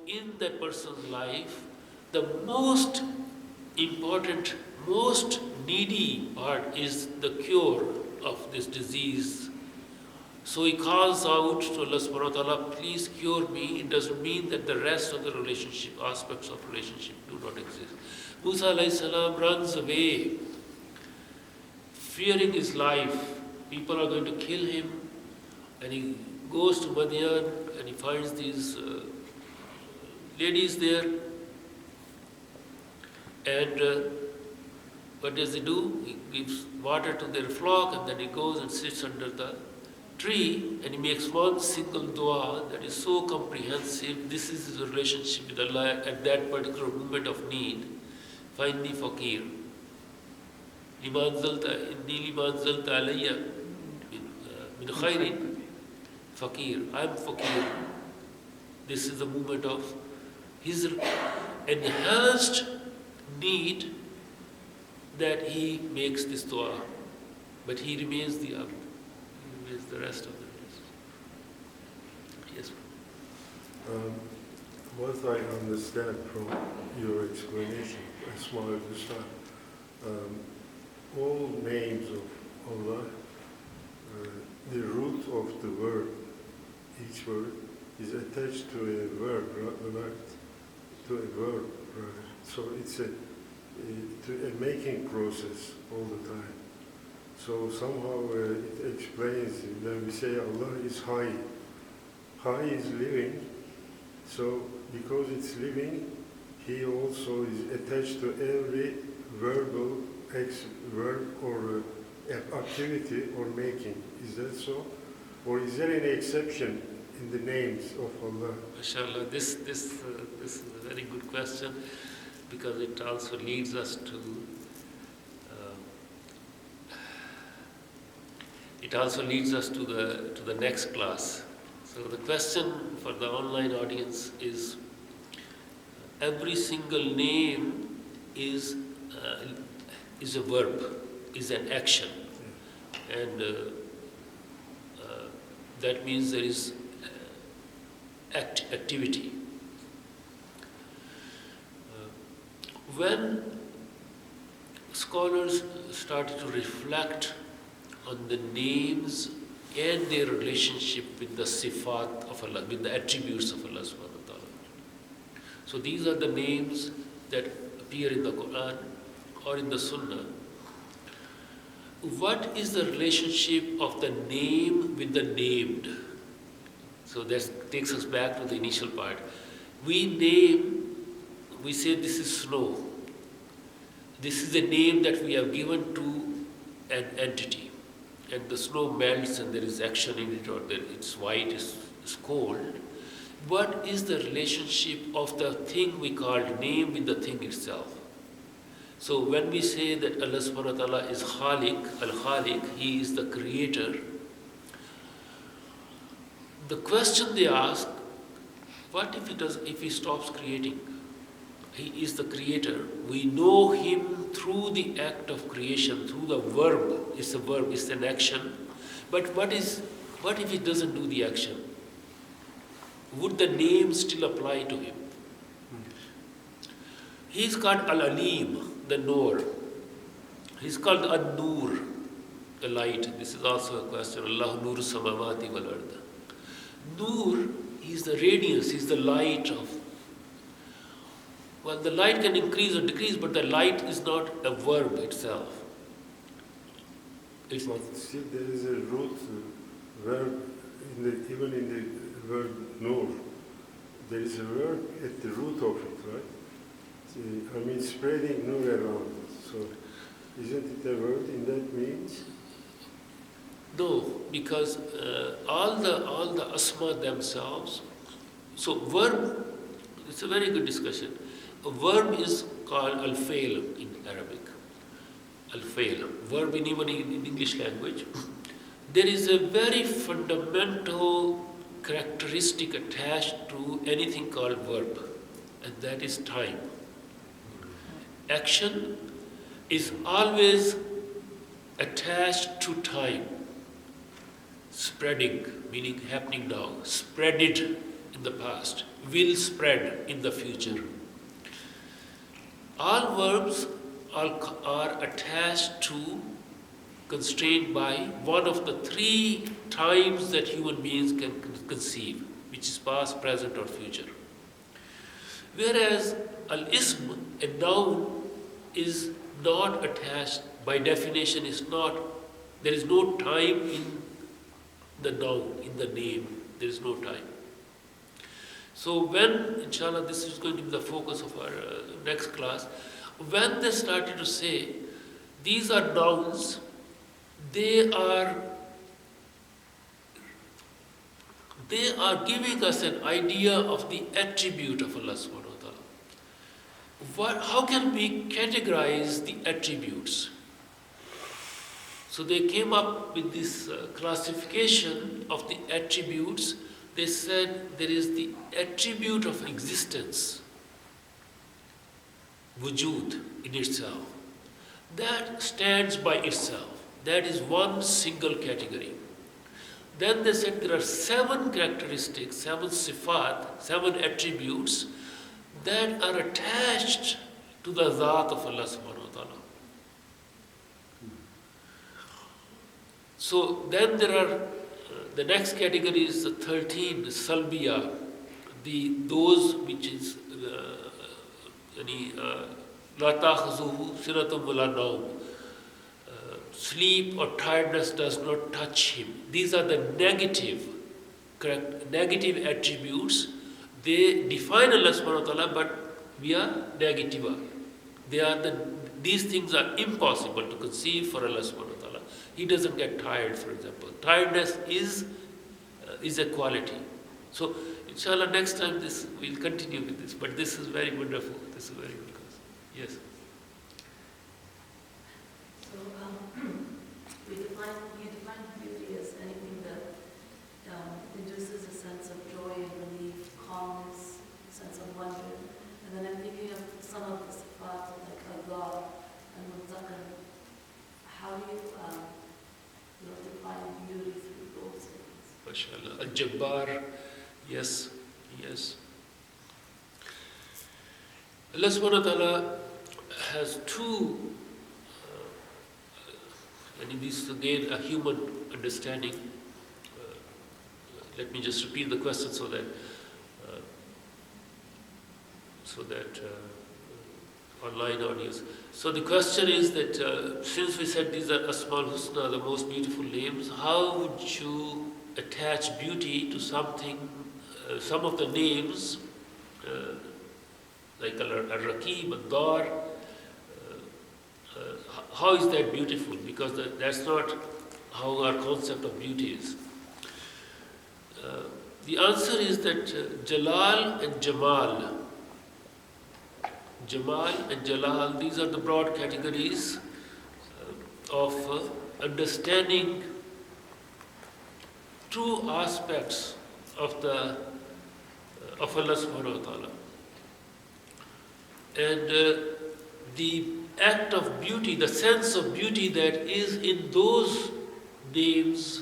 in that person's life, the most important, most needy part is the cure of this disease. So he calls out to Allah subhanahu wa ta'ala, please cure me. It doesn't mean that the rest of the relationship, aspects of relationship do not exist. Musa alayhi salam runs away, fearing his life. People are going to kill him. And he goes to Madian and he finds these ladies there. And what does he do? He gives water to their flock and then he goes and sits under the tree and he makes one single dua that is so comprehensive. This is his relationship with Allah at that particular moment of need. Find me faqir. Lima anzalta alayya min khairin faqir. I am faqir. This is the moment of his enhanced need that he makes this dua. But he remains the abd. Is the rest of the relationship. Yes. What I understand from your explanation, Asma al-Husna, all names of Allah, the root of the word, each word, is attached to a verb, right? To a verb, right? So it's a making process all the time. So somehow it explains when we say Allah is high. High is living, so because it's living, He also is attached to every verbal verb or activity or making. Is that so? Or is there any exception in the names of Allah? MashaAllah, this is a very good question because it also leads us to the next class. So the question for the online audience is: every single name is a verb, is an action, and that means there is activity. When scholars started to reflect on the names and their relationship with the sifat of Allah, with the attributes of Allah subhanahu wa ta'ala. So these are the names that appear in the Qur'an or in the Sunnah. What is the relationship of the name with the named? So that takes us back to the initial part. We say this is snow. This is the name that we have given to an entity. And the snow melts and there is action in it, or it's white, it's cold. What is the relationship of the thing we call name with the thing itself? So when we say that Allah subhanahu wa ta'ala is Khaliq, Al-Khaliq, He is the creator, the question they ask, what if He stops creating? He is the creator. We know Him through the act of creation, through the verb. It's a verb, it's an action. But what if He doesn't do the action? Would the name still apply to Him? He's called Al-Alim, the knower. He's called An-Nur, the light. This is also a question. Allah Nur Samawati wal Ard. Nur is the radiance, is the light of. Well, the light can increase or decrease, but the light is not a verb itself. But still there is a root verb, even in the word nur. There is a verb at the root of it, right? Spreading nur around. So isn't it a word in that means? No, because all the asma themselves. So verb, it's a very good discussion. A verb is called al-fail in Arabic. Al-fail. Verb even in English language. There is a very fundamental characteristic attached to anything called verb, and that is time. Action is always attached to time. Spreading, meaning happening now. Spread it in the past. will spread in the future. All verbs are attached to, constrained by one of the three times that human beings can conceive, which is past, present, or future. Whereas al-ism, a noun, is not attached, by definition is not, there is no time in the noun, in the name, there is no time. So when, inshallah, this is going to be the focus of our next class, when they started to say, these are nouns, they are giving us an idea of the attribute of Allah subhanahu wa ta'ala. How can we categorize the attributes? So they came up with this classification of the attributes. They said there is the attribute of existence, wujud, in itself. That stands by itself. That is one single category. Then they said there are 7 characteristics, 7 sifat, 7 attributes that are attached to the Zat of Allah subhanahu wa ta'ala. So then there are, the next category is the 13, the salbiya, those which is, la ta'khuzuhu sinatun wala nawm. Sleep or tiredness does not touch him. These are the negative attributes. They define Allah subhanahu wa ta'ala, but we are negative. These things are impossible to conceive for Allah subhanahu wa ta'ala. He doesn't get tired, for example. Tiredness is a quality. So, inshallah, next time we'll continue with this. But this is very wonderful. This is very good class. Yes. So, you define beauty as anything that induces a sense of joy and relief, calmness, sense of wonder. And then I'm thinking of some of the sifat like Allah and Mutzaqan. How do you define beauty through those things? MashaAllah. Al-Jabbar, yes. Allah subhanahu wa ta'ala has two, and this is again a human understanding. Let me just repeat the question so that online audience. So the question is that since we said these are Asmaul Husna, the most beautiful names, how would you attach beauty to something, some of the names, like Al-Raqib, Al-Dar, how is that beautiful? Because that's not how our concept of beauty is. The answer is that Jalal and Jamal, these are the broad categories of understanding true aspects of Allah subhanahu wa ta'ala. And the act of beauty, the sense of beauty that is in those names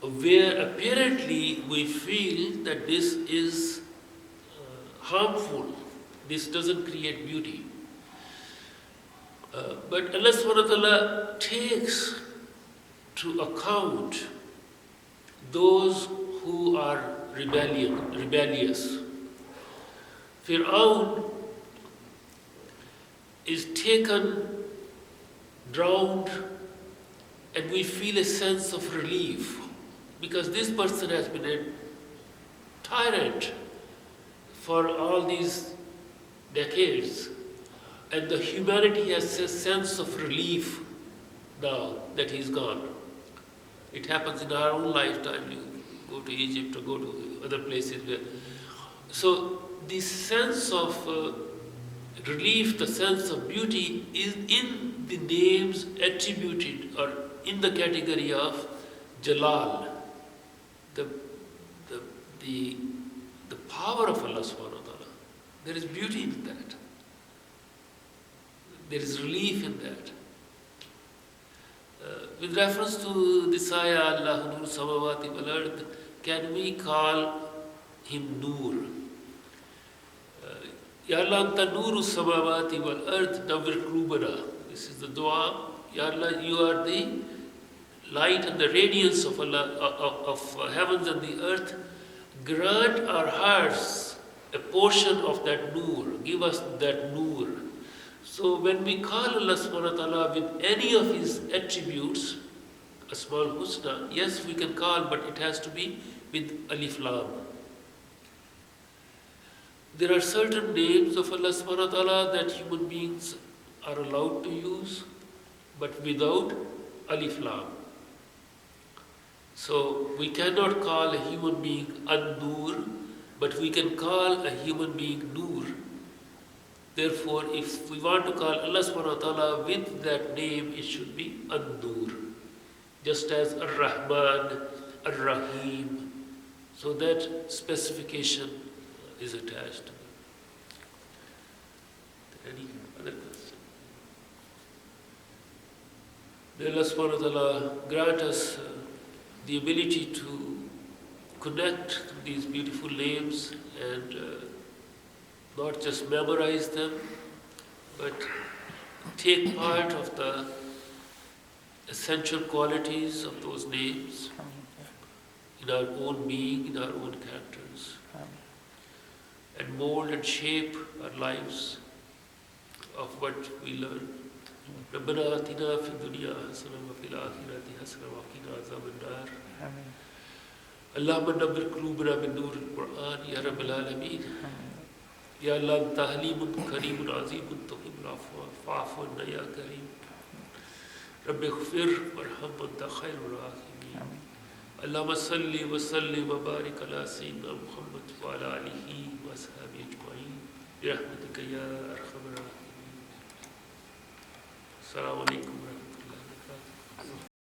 where apparently we feel that this is harmful, this doesn't create beauty. But Allah subhanahu wa ta'ala takes to account those who are rebellious. Fir'aun is taken, drowned, and we feel a sense of relief because this person has been a tyrant for all these decades, and the humanity has a sense of relief now that he's gone. It happens in our own lifetime. You go to Egypt or go to other places where. So this sense of relief, the sense of beauty is in the names attributed or in the category of Jalal, the power of Allah subhanahu wa ta'ala. There is beauty in that. There is relief in that. With reference to this ayah, Allah Nur Samawati wal Ard, can we call him Nur? Ya Allah anta nuru samawati wal ard nawwir qulubana. This is the dua. Ya Allah, you are the light and the radiance of Allah, of heavens and the earth. Grant our hearts a portion of that nur. Give us that nur. So when we call Allah subhanahu wa ta'ala with any of His attributes, Asmaul Husna, yes, we can call, but it has to be with Alif Lam. There are certain names of Allah subhanahu wa ta'ala that human beings are allowed to use, but without Alif Lam. So we cannot call a human being An-Nur, but we can call a human being Nur. Therefore, if we want to call Allah subhanahu wa ta'ala with that name, it should be An-Nur. Just as Ar-Rahman, Ar-Rahim. So that specification is attached to them. Any other question? May Allah subhanahu wa ta'ala grant us the ability to connect these beautiful names and not just memorize them, but take part of the essential qualities of those names in our own being, in our own characters, and mold and shape our lives of what we learn. ربنا آتنا في الدنيا حسنة وفي الآخرة حسنة وقنا عذاب النار. اللهم نور قلوبنا بنور القرآن يا رب العالمين. يا الله أنت حليم كريم عظيم تحب العفو فاعف عنا يا كريم. رب اغفر وارحم أنت خير الراحمين. اللهم صل وسلم وبارك على سيدنا محمد وعلى آله وأصحابه أجمعين برحمتك يا أرحم الراحمين. السلام عليكم.